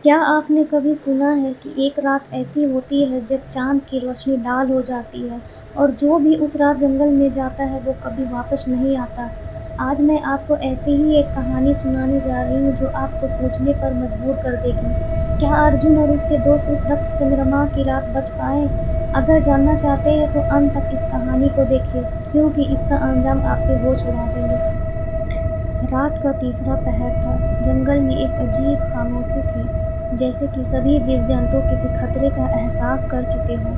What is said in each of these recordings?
क्या आपने कभी सुना है कि एक रात ऐसी होती है जब चाँद की रोशनी लाल हो जाती है और जो भी उस रात जंगल में जाता है वो कभी वापस नहीं आता। आज मैं आपको ऐसी ही एक कहानी सुनाने जा रही हूँ जो आपको सोचने पर मजबूर कर देगी। क्या अर्जुन और उसके दोस्त उस रक्त चंद्रमा की रात बच पाए? अगर जानना चाहते हैं तो अंत तक इस कहानी को देखिए, क्योंकि इसका अंजाम आपके होश उड़ा देंगे। रात का तीसरा पहर था। जंगल में एक अजीब खामोशी थी, जैसे कि सभी जीव-जंतु किसी खतरे का एहसास कर चुके हों।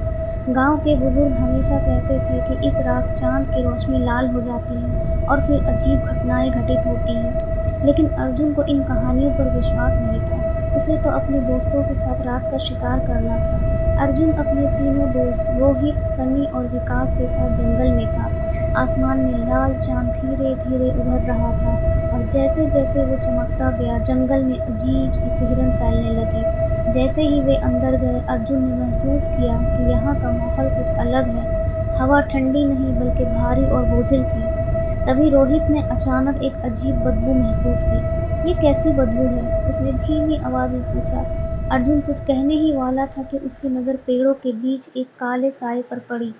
गांव के बुजुर्ग हमेशा कहते थे कि इस रात चांद की रोशनी लाल हो जाती है और फिर अजीब घटनाएं घटित होती हैं। लेकिन अर्जुन को इन कहानियों पर विश्वास नहीं था। उसे तो अपने दोस्तों के साथ रात का शिकार करना था। अर्जुन अपने तीनों दोस्त रोहित, सनी और विकास के साथ जंगल में था। आसमान में लाल चांद धीरे-धीरे उभर रहा था और जैसे-जैसे वो चमकता गया, जंगल में अजीब-सी सिहरन फैलने लगी। जैसे ही वे अंदर गए, अर्जुन ने महसूस किया कि यहाँ का माहौल कुछ अलग है। हवा ठंडी नहीं बल्कि भारी और बोझिल थी। तभी रोहित ने अचानक एक अजीब बदबू महसूस की। ये कैसी बदबू है? उसने धीमी आवाज में पूछा। अर्जुन कुछ कहने ही वाला था कि उसकी नज़र पेड़ों के बीच एक काले साए पर पड़ी।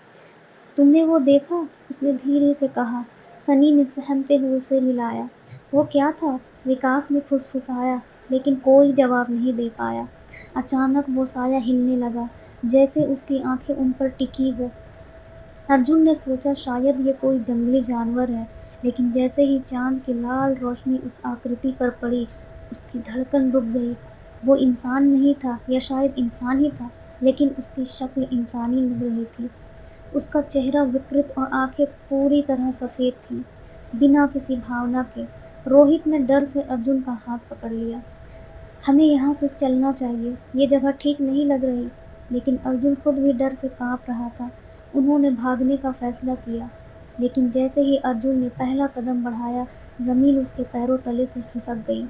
तुमने वो देखा? उसने धीरे से कहा। सनी ने सहमते हुए सिर हिलाया। वो क्या था? विकास ने फुसफुसाया, लेकिन कोई जवाब नहीं दे पाया। अचानक वो साया हिलने लगा, जैसे उसकी आंखें उन पर टिकी हो। अर्जुन ने सोचा शायद ये कोई जंगली जानवर है, लेकिन जैसे ही चांद की लाल रोशनी उस आकृति पर पड़ी, उसकी धड़कन रुक गई। वो इंसान नहीं था, या शायद इंसान ही था, लेकिन उसकी शक्ल इंसानी लग रही थी। उसका चेहरा विकृत और आंखें पूरी तरह सफेद थीं, बिना किसी भावना के। रोहित ने डर से अर्जुन का हाथ पकड़ लिया। हमें यहाँ से चलना चाहिए, ये जगह ठीक नहीं लग रही। लेकिन अर्जुन खुद भी डर से कांप रहा था। उन्होंने भागने का फैसला किया, लेकिन जैसे ही अर्जुन ने पहला कदम बढ़ाया, जमीन उसके पैरों तले से खिसक गई।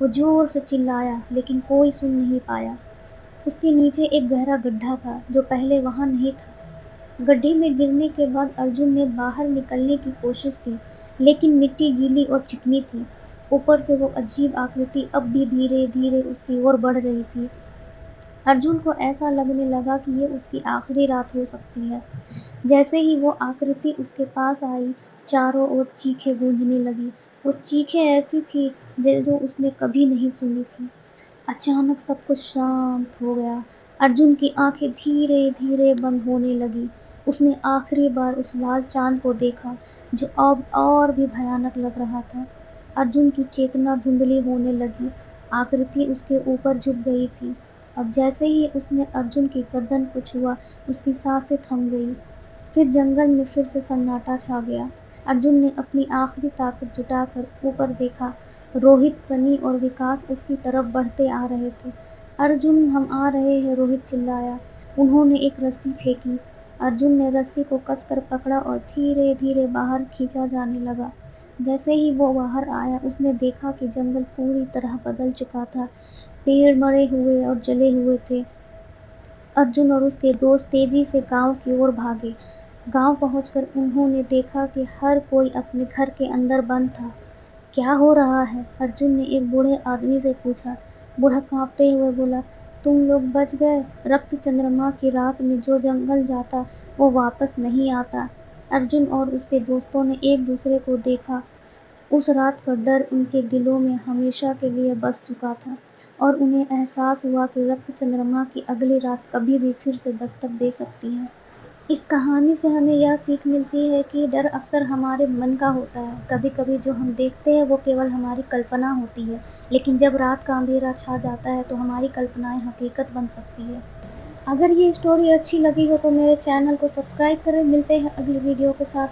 वो जोर से चिल्लाया, लेकिन कोई सुन नहीं पाया। उसके नीचे एक गहरा गड्ढा था, जो पहले वहाँ नहीं था। गड्ढे में गिरने के बाद अर्जुन ने बाहर निकलने की कोशिश की, लेकिन मिट्टी गीली और चिकनी थी। ऊपर से वो अजीब आकृति अब भी धीरे-धीरे उसकी ओर बढ़ रही थी। अर्जुन को ऐसा लगने लगा कि ये उसकी आखिरी रात हो सकती है। जैसे ही वो आकृति उसके पास आई, चारों ओर चीखें गूंजने लगी। वो चीखें ऐसी थी जो उसने कभी नहीं सुनी थी। अचानक सब कुछ शांत हो गया। अर्जुन की आंखें धीरे-धीरे बंद होने लगीं। उसने आखिरी बार उस लाल चाँद को देखा, जो अब और भी भयानक लग रहा था। अर्जुन की चेतना धुंधली होने लगी। आकृति उसके ऊपर झुक गई थी। अब जैसे ही उसने अर्जुन की गर्दन को छुआ, उसकी सांसें थम गईं। फिर जंगल में फिर से सन्नाटा छा गया। अर्जुन ने अपनी आखिरी ताकत जुटाकर ऊपर देखा। रोहित, सनी और विकास उसकी तरफ बढ़ते आ रहे थे। अर्जुन, हम आ रहे हैं, रोहित चिल्लाया। उन्होंने एक रस्सी फेंकी। अर्जुन ने रस्सी को कसकर पकड़ा और धीरे-धीरे बाहर खींचा जाने लगा। जैसे ही वो बाहर आया, उसने देखा कि जंगल पूरी तरह बदल चुका था। पेड़ मरे हुए और जले हुए थे। अर्जुन और उसके दोस्त तेजी से गांव की ओर भागे। गांव पहुंचकर उन्होंने देखा कि हर कोई अपने घर के अंदर बंद था। क्या हो रहा है? अर्जुन ने एक बूढ़े आदमी से पूछा। बूढ़ा कांपते हुए बोला, तुम लोग बच गए। रक्त चंद्रमा की रात में जो जंगल जाता वो वापस नहीं आता। अर्जुन और उसके दोस्तों ने एक दूसरे को देखा। उस रात का डर उनके दिलों में हमेशा के लिए बस चुका था और उन्हें एहसास हुआ कि रक्त चंद्रमा की अगली रात कभी भी फिर से दस्तक दे सकती है। इस कहानी से हमें यह सीख मिलती है कि डर अक्सर हमारे मन का होता है। कभी-कभी जो हम देखते हैं वो केवल हमारी कल्पना होती है, लेकिन जब रात का अंधेरा छा जाता है तो हमारी कल्पनाएं हकीकत बन सकती है। अगर ये स्टोरी अच्छी लगी हो तो मेरे चैनल को सब्सक्राइब करें। मिलते हैं अगली वीडियो के साथ।